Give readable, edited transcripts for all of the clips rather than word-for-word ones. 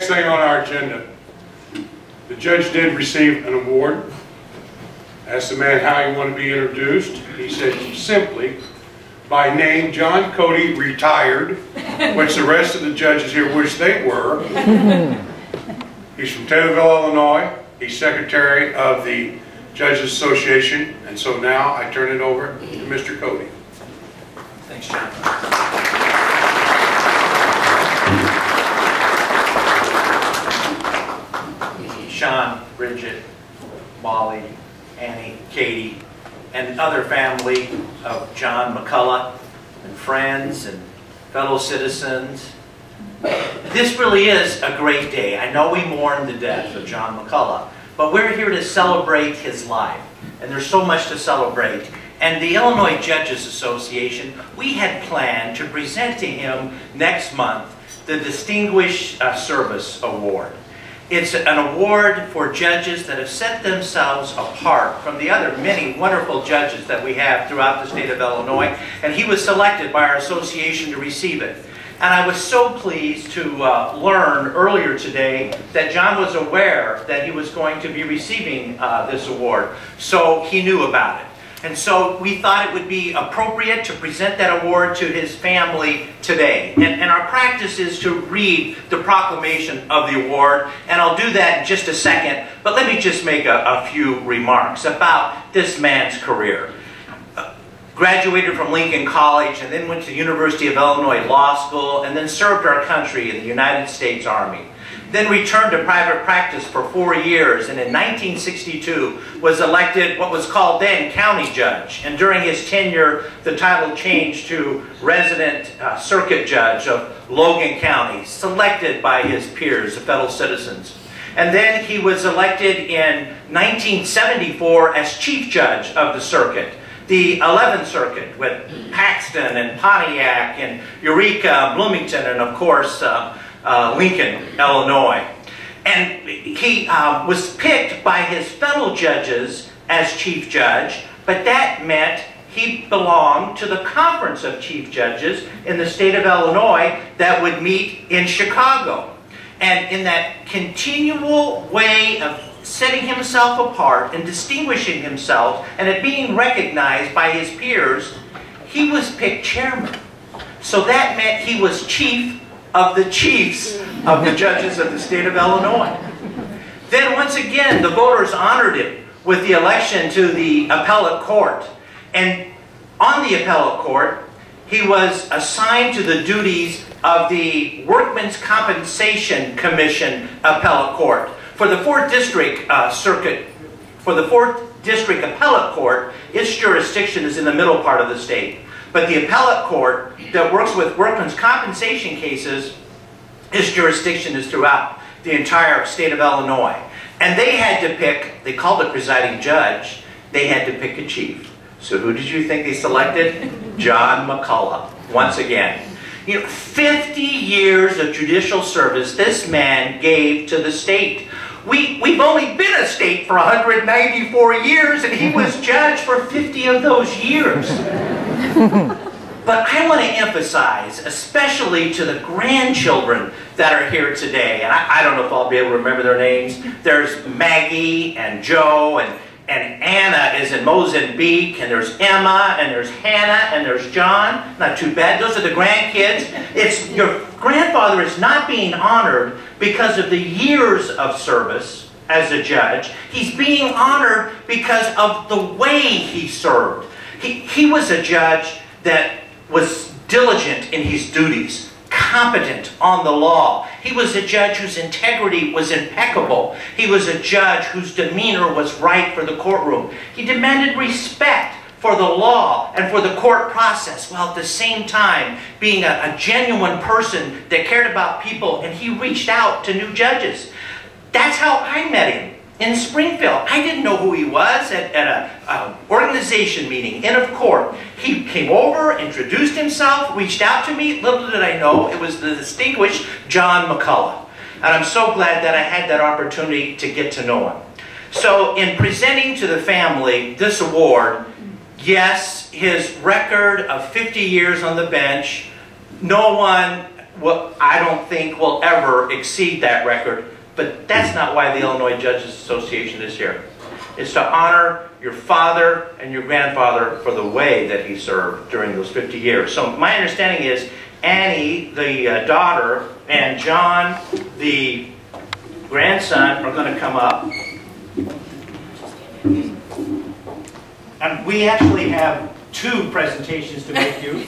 Next thing on our agenda, the judge did receive an award. Asked the man how he wanted to be introduced. He said simply, by name, John Cody, retired, which the rest of the judges here wish they were. He's from Taylorville, Illinois. He's secretary of the Judges Association, and so now I turn it over to Mr. Cody. Thanks, John. Sean, Bridget, Molly, Annie, Katie, and other family of John McCullough, and friends and fellow citizens. This really is a great day. I know we mourn the death of John McCullough, but we're here to celebrate his life. And there's so much to celebrate. And the Illinois Judges Association, we had planned to present to him next month the Distinguished Service Award. It's an award for judges that have set themselves apart from the other many wonderful judges that we have throughout the state of Illinois, and he was selected by our association to receive it. And I was so pleased to learn earlier today that John was aware that he was going to be receiving this award, so he knew about it. And so we thought it would be appropriate to present that award to his family today. And our practice is to read the proclamation of the award, and I'll do that in just a second. But let me just make a few remarks about this man's career. Graduated from Lincoln College and then went to the University of Illinois Law School and then served our country in the United States Army. Then returned to private practice for 4 years, and in 1962 was elected what was called then county judge. And during his tenure, the title changed to resident circuit judge of Logan County, selected by his peers, the fellow citizens. And then he was elected in 1974 as chief judge of the circuit, the 11th Circuit, with Paxton and Pontiac and Eureka, Bloomington, and of course Lincoln, Illinois. And he was picked by his fellow judges as chief judge, but that meant he belonged to the Conference of Chief Judges in the state of Illinois that would meet in Chicago. And in that continual way of setting himself apart and distinguishing himself and it being recognized by his peers, he was picked chairman. So that meant he was chief of the chiefs of the judges of the state of Illinois. Then once again, the voters honored him with the election to the appellate court. And on the appellate court, he was assigned to the duties of the Workmen's Compensation Commission appellate court. For the 4th District Circuit, for the 4th District Appellate Court, its jurisdiction is in the middle part of the state. But the appellate court that works with workmen's compensation cases, its jurisdiction is throughout the entire state of Illinois. And they had to pick, they called it presiding judge, they had to pick a chief. So who did you think they selected? John McCullough, once again. You know, 50 years of judicial service this man gave to the state. We've only been a state for 194 years, and he was judge for 50 of those years. But I want to emphasize, especially to the grandchildren that are here today, and I don't know if I'll be able to remember their names. There's Maggie and Joe, and Anna is in Mozambique, and there's Emma, and there's Hannah, and there's John. Not too bad. Those are the grandkids. It's your grandfather is not being honored because of the years of service as a judge. He's being honored because of the way he served. He was a judge that was diligent in his duties, competent on the law. He was a judge whose integrity was impeccable. He was a judge whose demeanor was right for the courtroom. He demanded respect for the law and for the court process, while at the same time being a genuine person that cared about people, and he reached out to new judges. That's how I met him in Springfield. I didn't know who he was at an organization meeting, end of court. He came over, introduced himself, reached out to me. Little did I know it was the distinguished John McCullough. And I'm so glad that I had that opportunity to get to know him. So in presenting to the family this award, yes, his record of 50 years on the bench, no one I don't think will ever exceed that record, but that's not why the Illinois Judges Association is here. It's to honor your father and your grandfather for the way that he served during those 50 years. So my understanding is Annie, the daughter, and John, the grandson, are going to come up. And we actually have two presentations to make you.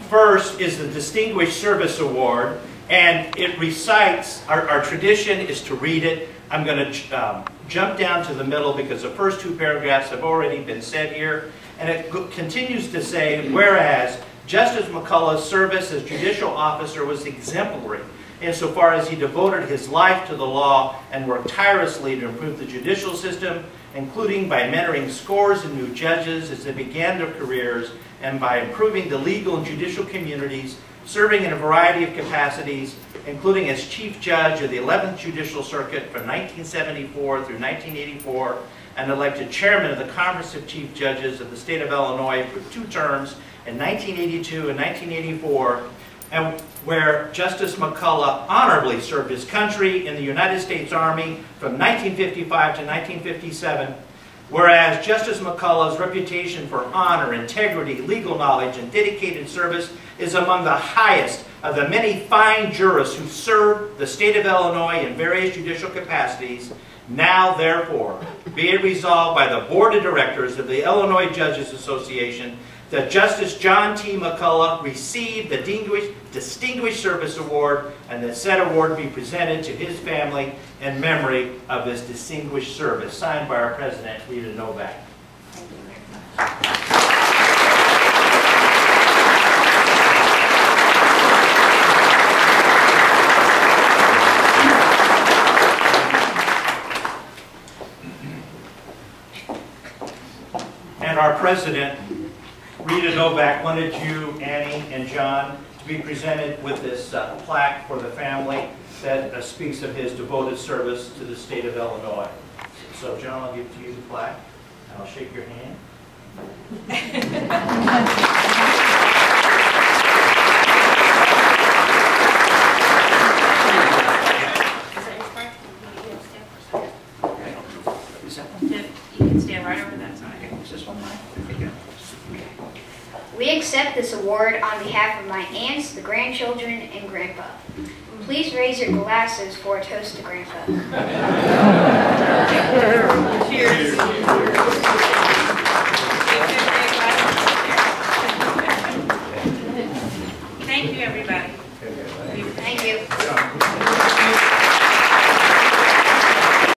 First is the Distinguished Service Award, and it recites, our tradition is to read it. I'm going to jump down to the middle because the first two paragraphs have already been said here. And it continues to say, whereas Justice McCullough's service as judicial officer was exemplary insofar as he devoted his life to the law and worked tirelessly to improve the judicial system, including by mentoring scores of new judges as they began their careers and by improving the legal and judicial communities, serving in a variety of capacities, including as Chief Judge of the 11th Judicial Circuit from 1974 through 1984, and elected Chairman of the Conference of Chief Judges of the State of Illinois for 2 terms in 1982 and 1984, and where Justice McCullough honorably served his country in the United States Army from 1955 to 1957, whereas Justice McCullough's reputation for honor, integrity, legal knowledge, and dedicated service is among the highest of the many fine jurists who served the state of Illinois in various judicial capacities, now therefore be it resolved by the Board of Directors of the Illinois Judges Association that Justice John T. McCullough receive the Distinguished Service Award, and that said award be presented to his family in memory of his distinguished service. Signed by our President, Rita Novak. And our President, Rita Novak, wanted you, Annie, and John to be presented with this plaque for the family that speaks of his devoted service to the state of Illinois. So, John, I'll give to you the plaque, and I'll shake your hand. You can stand right over that side. Is this one mine? We accept this award on behalf of my aunts, the grandchildren, and Grandpa. Please raise your glasses for a toast to Grandpa. Cheers.